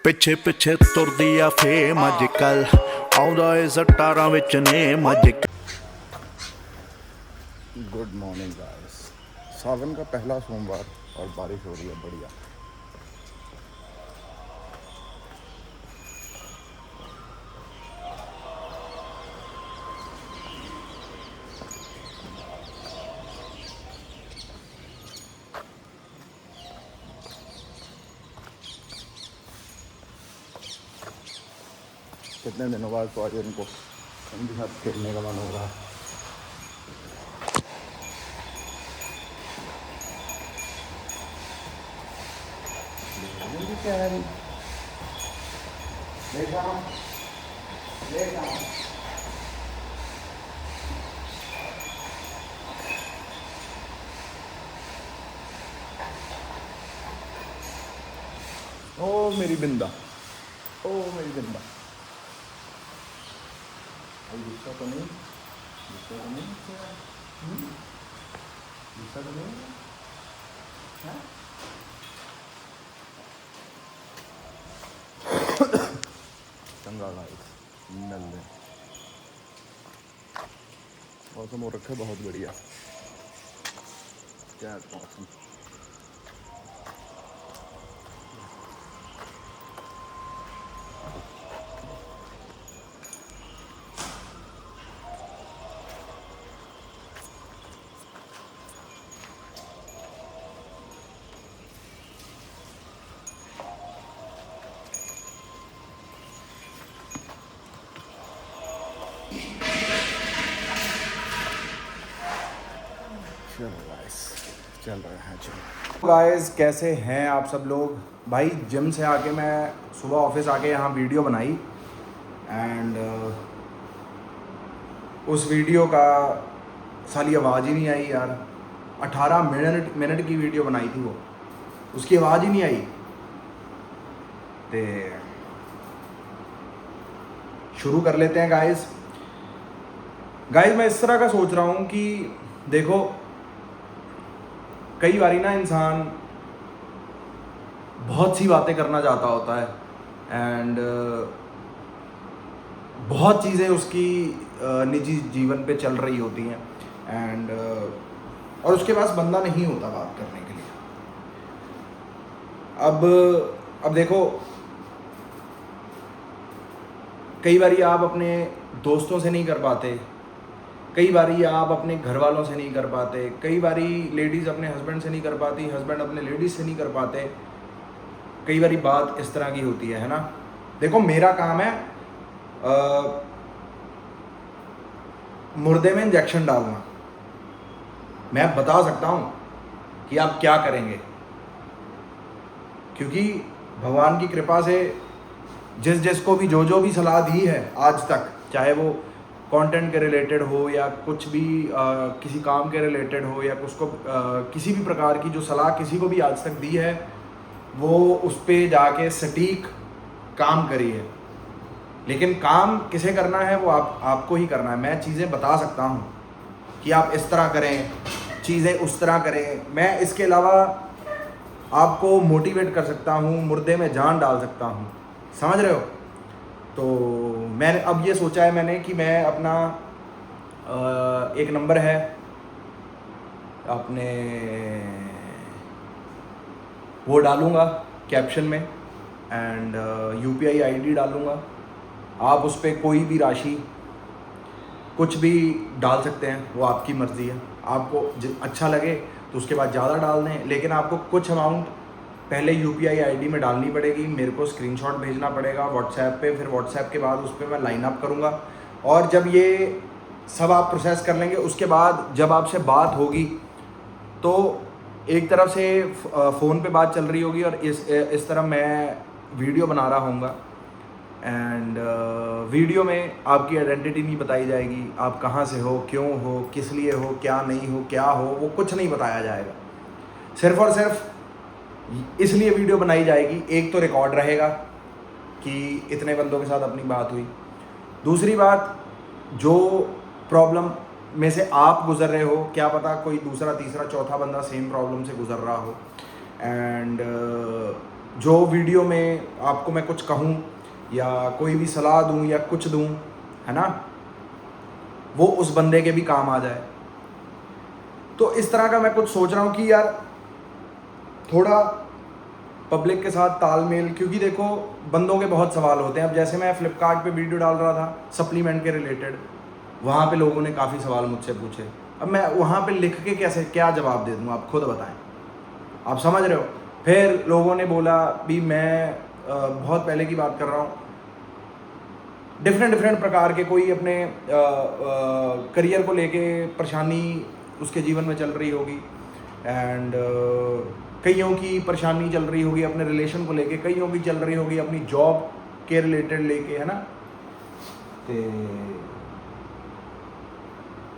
ਪਿੱਛੇ ਪਿੱਛੇ ਤੁਰਦੀ ਆ ਫੇਮ ਅੱਜ ਕੱਲ ਆਉਂਦਾ ਏ ਸਟਾਰਾਂ ਵਿੱਚ ਨੇਮ ਅੱਜ गुड मॉर्निंग गाइस। सावन का पहला सोमवार और बारिश हो रही है बढ़िया। कितने दिनों बाद तो आज इनको उनके साथ खेलने का मन हो रहा है। ओ मेरी बिंदा, ओ मेरी बिंदा। गुस्सा तो नहीं, गुस्सा तो नहीं, गुस्सा तो नहीं है? चंगा गाइस, मिल रहे मौसम हो रखा है बहुत बढ़िया। क्या मौसम, चल रहा है चलो। गाइस कैसे हैं आप सब लोग। भाई जिम से आके मैं सुबह ऑफिस आके यहाँ वीडियो बनाई एंड उस वीडियो का साली आवाज़ ही नहीं आई यार। 18 मिनट की वीडियो बनाई थी वो, उसकी आवाज़ ही नहीं आई। तो शुरू कर लेते हैं गाइस। मैं इस तरह का सोच रहा हूँ कि देखो कई बारी ना इंसान बहुत सी बातें करना चाहता होता है एंड बहुत चीज़ें उसकी निजी जीवन पे चल रही होती हैं एंड और उसके पास बंदा नहीं होता बात करने के लिए। अब देखो कई बारी आप अपने दोस्तों से नहीं कर पाते, कई बारी आप अपने घर वालों से नहीं कर पाते, कई बारी लेडीज़ अपने हस्बैंड से नहीं कर पाती, हस्बैंड अपने लेडीज़ से नहीं कर पाते। कई बारी बात इस तरह की होती है ना। देखो मेरा काम है मुर्दे में इंजेक्शन डालना। मैं बता सकता हूँ कि आप क्या करेंगे, क्योंकि भगवान की कृपा से जिसको भी जो भी सलाह दी है आज तक, चाहे वो कंटेंट के रिलेटेड हो या कुछ भी किसी काम के रिलेटेड हो या उसको किसी भी प्रकार की जो सलाह किसी को भी आज तक दी है, वो उस पर जाके सटीक काम करी है। लेकिन काम किसे करना है वो आपको ही करना है। मैं चीज़ें बता सकता हूँ कि आप इस तरह करें, चीज़ें उस तरह करें। मैं इसके अलावा आपको मोटिवेट कर सकता हूँ, मुर्दे में जान डाल सकता हूँ, समझ रहे हो। तो मैंने अब ये सोचा है मैंने कि मैं अपना एक नंबर है अपने वो डालूँगा कैप्शन में एंड UPI ID डालूँगा। आप उस पर कोई भी राशि कुछ भी डाल सकते हैं, वो आपकी मर्ज़ी है। आपको अच्छा लगे तो उसके बाद ज़्यादा डाल दें, लेकिन आपको कुछ अमाउंट पहले UPI ID में डालनी पड़ेगी। मेरे को स्क्रीनशॉट भेजना पड़ेगा व्हाट्सएप पे, फिर व्हाट्सएप के बाद उस पर मैं लाइन अप करूँगा। और जब ये सब आप प्रोसेस कर लेंगे उसके बाद जब आपसे बात होगी तो एक तरफ से फ़ोन पे बात चल रही होगी और इस तरह मैं वीडियो बना रहा हूँगा एंड वीडियो में आपकी आइडेंटिटी नहीं बताई जाएगी, आप कहाँ से हो, क्यों हो, किस लिए हो, क्या नहीं हो, क्या हो, वो कुछ नहीं बताया जाएगा। सिर्फ़ और सिर्फ इसलिए वीडियो बनाई जाएगी, एक तो रिकॉर्ड रहेगा कि इतने बंदों के साथ अपनी बात हुई। दूसरी बात, जो प्रॉब्लम में से आप गुज़र रहे हो, क्या पता कोई दूसरा तीसरा चौथा बंदा सेम प्रॉब्लम से गुज़र रहा हो एंड जो वीडियो में आपको मैं कुछ कहूँ या कोई भी सलाह दूँ या कुछ दूँ, है ना, वो उस बंदे के भी काम आ जाए। तो इस तरह का मैं कुछ सोच रहा हूँ कि यार थोड़ा पब्लिक के साथ तालमेल, क्योंकि देखो बंदों के बहुत सवाल होते हैं। अब जैसे मैं फ्लिपकार्ट पे वीडियो डाल रहा था सप्लीमेंट के रिलेटेड, वहाँ पे लोगों ने काफ़ी सवाल मुझसे पूछे। अब मैं वहाँ पे लिख के कैसे क्या जवाब दे दूँ, आप खुद बताएं, आप समझ रहे हो। फिर लोगों ने बोला भी, मैं बहुत पहले की बात कर रहा हूँ, डिफरेंट प्रकार के, कोई अपने करियर को लेके परेशानी उसके जीवन में चल रही होगी, एंड कईयों की परेशानी चल रही होगी अपने रिलेशन को लेके, कईयों की चल रही होगी अपनी जॉब के रिलेटेड लेके, है ना। तो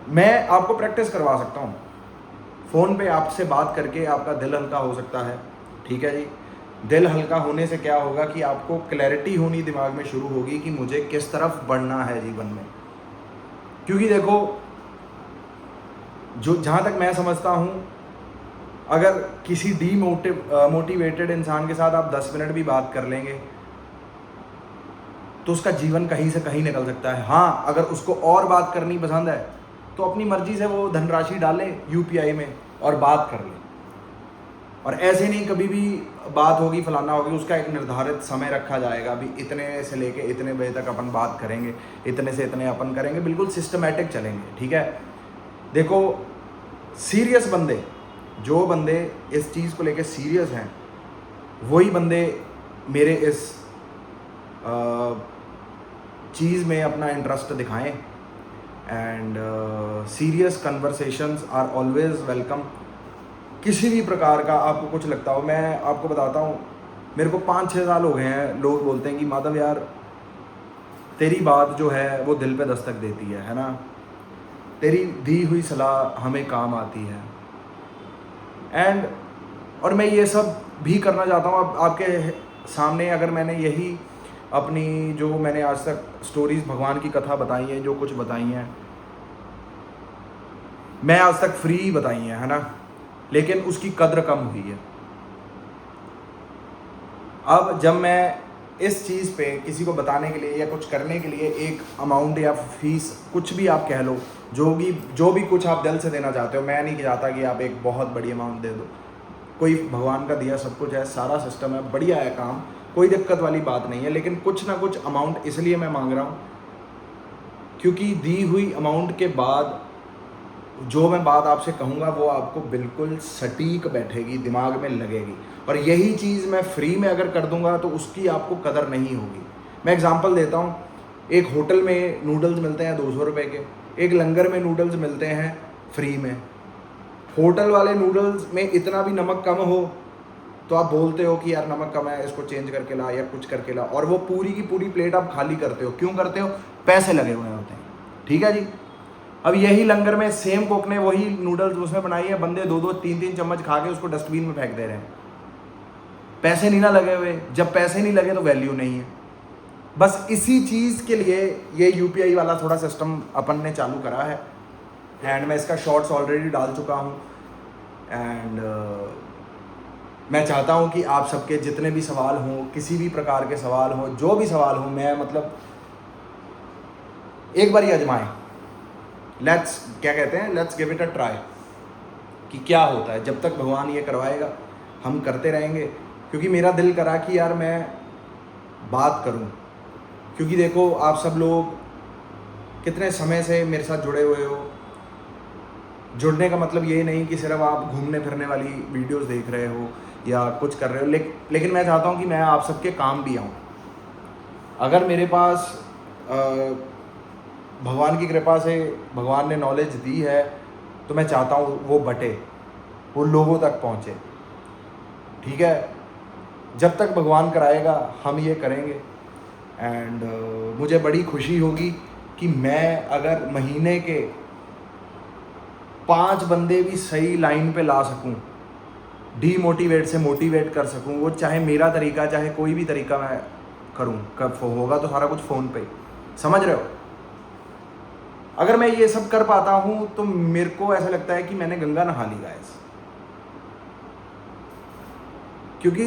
मैं आपको प्रैक्टिस करवा सकता हूँ, फ़ोन पे आपसे बात करके आपका दिल हल्का हो सकता है, ठीक है जी। दिल हल्का होने से क्या होगा कि आपको क्लैरिटी होनी दिमाग में शुरू होगी कि मुझे किस तरफ बढ़ना है जीवन में। क्योंकि देखो, जो जहाँ तक मैं समझता हूँ, अगर किसी मोटिवेटेड इंसान के साथ आप 10 मिनट भी बात कर लेंगे तो उसका जीवन कहीं से कहीं निकल सकता है। हाँ, अगर उसको और बात करनी पसंद है तो अपनी मर्जी से वो धनराशि डाले यूपीआई में और बात कर ले। और ऐसे नहीं कभी भी बात होगी फलाना होगी, उसका एक निर्धारित समय रखा जाएगा, भी इतने से लेके इतने बजे तक अपन बात करेंगे, इतने से इतने अपन करेंगे, बिल्कुल सिस्टमेटिक चलेंगे, ठीक है। देखो, सीरियस बंदे, जो बंदे इस चीज़ को लेके सीरियस हैं, वही बंदे मेरे इस चीज़ में अपना इंटरेस्ट दिखाएं। And serious conversations are always welcome. किसी भी प्रकार का आपको कुछ लगता हो, मैं आपको बताता हूँ, मेरे को 5-6 साल हो गए हैं, लोग बोलते हैं कि माधव यार तेरी बात जो है वो दिल पे दस्तक देती है ना, तेरी दी हुई सलाह हमें काम आती है। एंड और मैं ये सब भी करना चाहता हूँ। अब आपके सामने अगर मैंने यही अपनी, जो मैंने आज तक स्टोरीज़ भगवान की कथा बताई है, जो कुछ बताई हैं, मैं आज तक फ्री बताई हैं, है ना, लेकिन उसकी कद्र कम हुई है। अब जब मैं इस चीज़ पे किसी को बताने के लिए या कुछ करने के लिए एक अमाउंट या फीस, कुछ भी आप कह लो, जो भी कुछ आप दिल से देना चाहते हो, मैं नहीं चाहता कि आप एक बहुत बड़ी अमाउंट दे दो। कोई भगवान का दिया सब कुछ है, सारा सिस्टम है, बढ़िया है काम, कोई दिक्कत वाली बात नहीं है। लेकिन कुछ ना कुछ अमाउंट इसलिए मैं मांग रहा हूँ क्योंकि दी हुई अमाउंट के बाद जो मैं बात आपसे कहूँगा वो आपको बिल्कुल सटीक बैठेगी, दिमाग में लगेगी। और यही चीज़ मैं फ्री में अगर कर दूंगा तो उसकी आपको कदर नहीं होगी। मैं एग्जांपल देता हूँ, एक होटल में नूडल्स मिलते हैं 200 रुपये के, एक लंगर में नूडल्स मिलते हैं फ्री में। होटल वाले नूडल्स में इतना भी नमक कम हो तो आप बोलते हो कि यार नमक कम है, इसको चेंज करके ला या कुछ करके ला, और वो पूरी की पूरी प्लेट आप खाली करते हो। क्यों करते हो? पैसे लगे हुए होते हैं, ठीक है जी। अब यही लंगर में सेम कोक ने वही नूडल्स उसमें बनाई है, बंदे 2-2 3-3 चम्मच खा के उसको डस्टबिन में फेंक दे रहे हैं। पैसे नहीं ना लगे हुए, जब पैसे नहीं लगे तो वैल्यू नहीं है। बस इसी चीज़ के लिए ये यूपीआई वाला थोड़ा सिस्टम अपन ने चालू करा है, एंड मैं इसका शॉर्ट्स ऑलरेडी डाल चुका हूँ। एंड मैं चाहता हूँ कि आप सबके जितने भी सवाल हों, किसी भी प्रकार के सवाल हों, जो भी सवाल हों, मैं मतलब एक बार ही आजमाएं। लेट्स, क्या कहते हैं, let's give it a try, कि क्या होता है। जब तक भगवान ये करवाएगा हम करते रहेंगे, क्योंकि मेरा दिल करा कि यार मैं बात करूं। क्योंकि देखो, आप सब लोग कितने समय से मेरे साथ जुड़े हुए हो। जुड़ने का मतलब ये नहीं कि सिर्फ आप घूमने फिरने वाली वीडियोस देख रहे हो या कुछ कर रहे हो, लेकिन मैं चाहता हूँ कि मैं आप सबके काम भी आऊँ। अगर मेरे पास भगवान की कृपा से भगवान ने नॉलेज दी है तो मैं चाहता हूँ वो बटे, वो लोगों तक पहुँचे, ठीक है। जब तक भगवान कराएगा हम ये करेंगे। एंड मुझे बड़ी खुशी होगी कि मैं अगर महीने के 5 बंदे भी सही लाइन पे ला सकूं, डीमोटिवेट से मोटिवेट कर सकूं, वो चाहे मेरा तरीका चाहे कोई भी तरीका मैं करूं, कब होगा तो सारा कुछ फ़ोन पे, समझ रहे हो। अगर मैं ये सब कर पाता हूं तो मेरे को ऐसा लगता है कि मैंने गंगा नहा ली गाइस। क्योंकि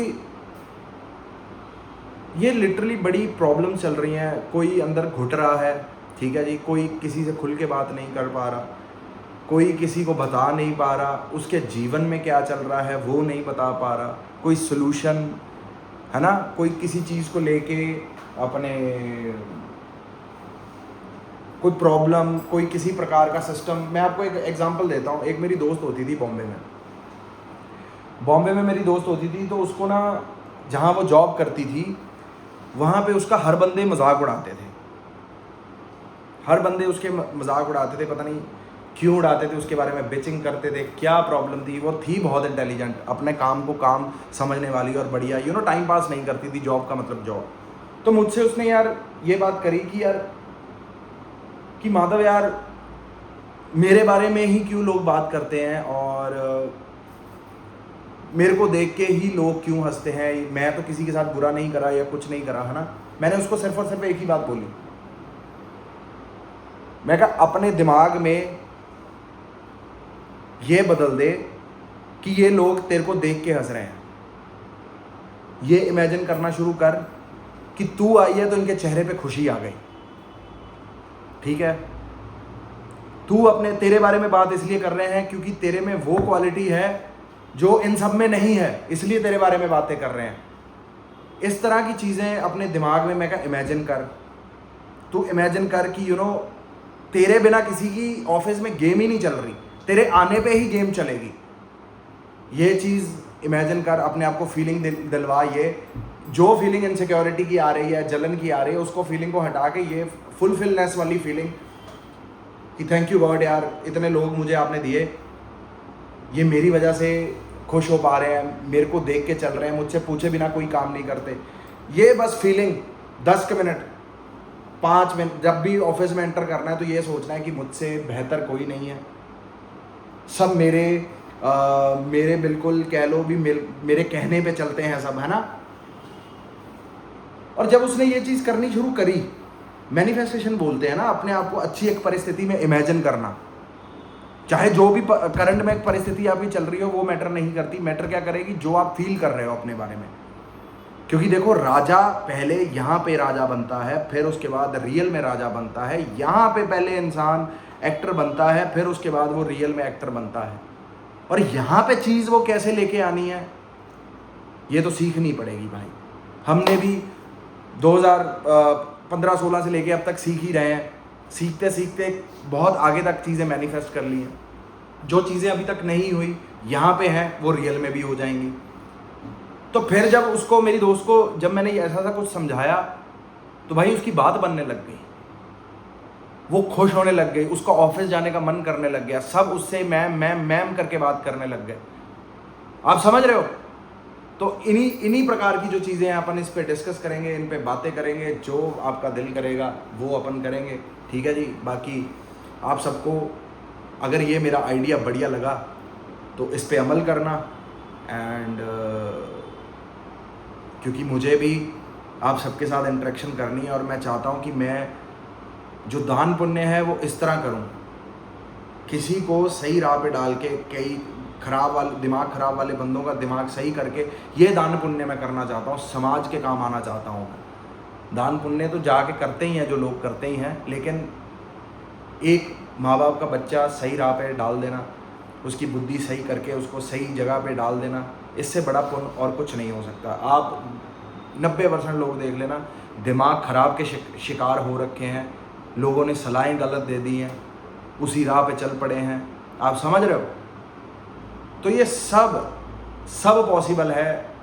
ये लिटरली बड़ी प्रॉब्लम चल रही हैं। कोई अंदर घुट रहा है, ठीक है जी, कोई किसी से खुल के बात नहीं कर पा रहा, कोई किसी को बता नहीं पा रहा, उसके जीवन में क्या चल रहा है वो नहीं बता पा रहा, कोई सलूशन है ना, कोई किसी चीज़ को लेके अपने कोई प्रॉब्लम, कोई किसी प्रकार का सिस्टम। मैं आपको एक एग्जांपल देता हूँ। एक मेरी दोस्त होती थी बॉम्बे में मेरी दोस्त होती थी, तो उसको ना जहाँ वो जॉब करती थी वहाँ पे उसका हर बंदे मजाक उड़ाते थे, हर बंदे उसके मजाक उड़ाते थे, पता नहीं क्यों उड़ाते थे, उसके बारे में बिचिंग करते थे, क्या प्रॉब्लम थी। वो थी बहुत इंटेलिजेंट, अपने काम को काम समझने वाली और बढ़िया, टाइम पास नहीं करती थी, जॉब का मतलब जॉब। तो मुझसे उसने यार ये बात करी कि यार कि माधव यार मेरे बारे में ही क्यों लोग बात करते हैं और मेरे को देख के ही लोग क्यों हंसते हैं, मैं तो किसी के साथ बुरा नहीं करा या कुछ नहीं करा, है ना। मैंने उसको सिर्फ और सिर्फ एक ही बात बोली, मैं कहा अपने दिमाग में ये बदल दे कि ये लोग तेरे को देख के हंस रहे हैं। ये इमेजिन करना शुरू कर कि तू आई है तो इनके चेहरे पे खुशी आ गई, ठीक है। तू तेरे बारे में बात इसलिए कर रहे हैं क्योंकि तेरे में वो क्वालिटी है जो इन सब में नहीं है, इसलिए तेरे बारे में बातें कर रहे हैं। इस तरह की चीज़ें अपने दिमाग में मैं कहा इमेजिन कर। तू इमेजिन कर कि तेरे बिना किसी की ऑफिस में गेम ही नहीं चल रही, तेरे आने पे ही गेम चलेगी। ये चीज़ इमेजिन कर, अपने आप को फीलिंग दिलवा। ये जो फीलिंग इनसिक्योरिटी की आ रही है, जलन की आ रही है, उसको फीलिंग को हटा के ये फुलफिलनेस वाली फीलिंग कि थैंक यू गॉड यार, इतने लोग मुझे आपने दिए, ये मेरी वजह से खुश हो पा रहे हैं, मेरे को देख के चल रहे हैं, मुझसे पूछे बिना कोई काम नहीं करते। ये बस फीलिंग 10 मिनट 5 मिनट जब भी ऑफिस में एंटर करना है तो ये सोचना है कि मुझसे बेहतर कोई नहीं है, सब मेरे बिल्कुल कह लो भी मेरे कहने पे चलते हैं सब, है ना। और जब उसने ये चीज़ करनी शुरू करी, मैनिफेस्टेशन बोलते हैं ना, अपने आप को अच्छी एक परिस्थिति में इमेजिन करना। चाहे जो भी करंट में एक परिस्थिति आपकी चल रही हो वो मैटर नहीं करती, मैटर क्या करेगी जो आप फील कर रहे हो अपने बारे में। क्योंकि देखो, राजा पहले यहाँ पे राजा बनता है, फिर उसके बाद रियल में राजा बनता है। यहाँ पे पहले इंसान एक्टर बनता है, फिर उसके बाद वो रियल में एक्टर बनता है। और यहाँ पे चीज़ वो कैसे लेके आनी है ये तो सीखनी पड़ेगी भाई। हमने भी 2015-16 से लेके अब तक सीख ही रहे हैं, सीखते सीखते बहुत आगे तक चीज़ें मैनिफेस्ट कर ली हैं। जो चीज़ें अभी तक नहीं हुई यहाँ पे हैं वो रियल में भी हो जाएंगी। तो फिर जब उसको, मेरी दोस्त को जब मैंने ऐसा सा कुछ समझाया तो भाई उसकी बात बनने लग गई, वो खुश होने लग गई, उसका ऑफिस जाने का मन करने लग गया, सब उससे मैम करके बात करने लग गए। आप समझ रहे हो। तो इन्हीं प्रकार की जो चीज़ें हैं अपन इस पे डिस्कस करेंगे, इन पे बातें करेंगे, जो आपका दिल करेगा वो अपन करेंगे, ठीक है जी। बाकी आप सबको अगर ये मेरा आइडिया बढ़िया लगा तो इस पे अमल करना। एंड क्योंकि मुझे भी आप सबके साथ इंटरेक्शन करनी है और मैं चाहता हूँ कि मैं जो दान पुण्य है वो इस तरह करूँ, किसी को सही राह पे डाल के, कई दिमाग खराब वाले बंदों का दिमाग सही करके ये दान पुण्य मैं करना चाहता हूँ, समाज के काम आना चाहता हूँ। दान पुण्य तो जाके करते ही हैं जो लोग करते ही हैं, लेकिन एक माँ बाप का बच्चा सही राह पे डाल देना, उसकी बुद्धि सही करके उसको सही जगह पे डाल देना, इससे बड़ा पुण्य और कुछ नहीं हो सकता। आप 90% लोग देख लेना दिमाग खराब के शिकार हो रखे हैं, लोगों ने सलाहें गलत दे दी हैं, उसी राह पे चल पड़े हैं। आप समझ रहे हो। तो ये सब पॉसिबल है,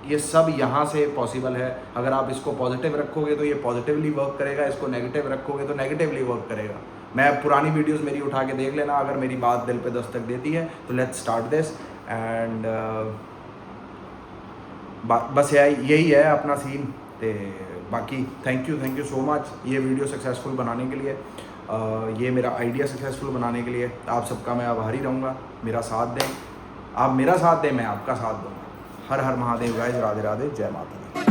ये सब यहाँ से पॉसिबल है। अगर आप इसको पॉजिटिव रखोगे तो ये पॉजिटिवली वर्क करेगा, इसको नेगेटिव रखोगे तो नेगेटिवली वर्क करेगा। मैं पुरानी वीडियोस मेरी उठा के देख लेना, अगर मेरी बात दिल पे दस्तक देती है तो लेट्स स्टार्ट दिस। एंड बस यही है अपना सीन। तो बाकी थैंक यू सो मच ये वीडियो सक्सेसफुल बनाने के लिए, ये मेरा आइडिया सक्सेसफुल बनाने के लिए आप सबका मैं आभारी रहूँगा। मेरा साथ दें, आप मेरा साथ दें, मैं आपका साथ दूँगा। हर हर महादेव गाइस, राधे राधे, जय माता दी।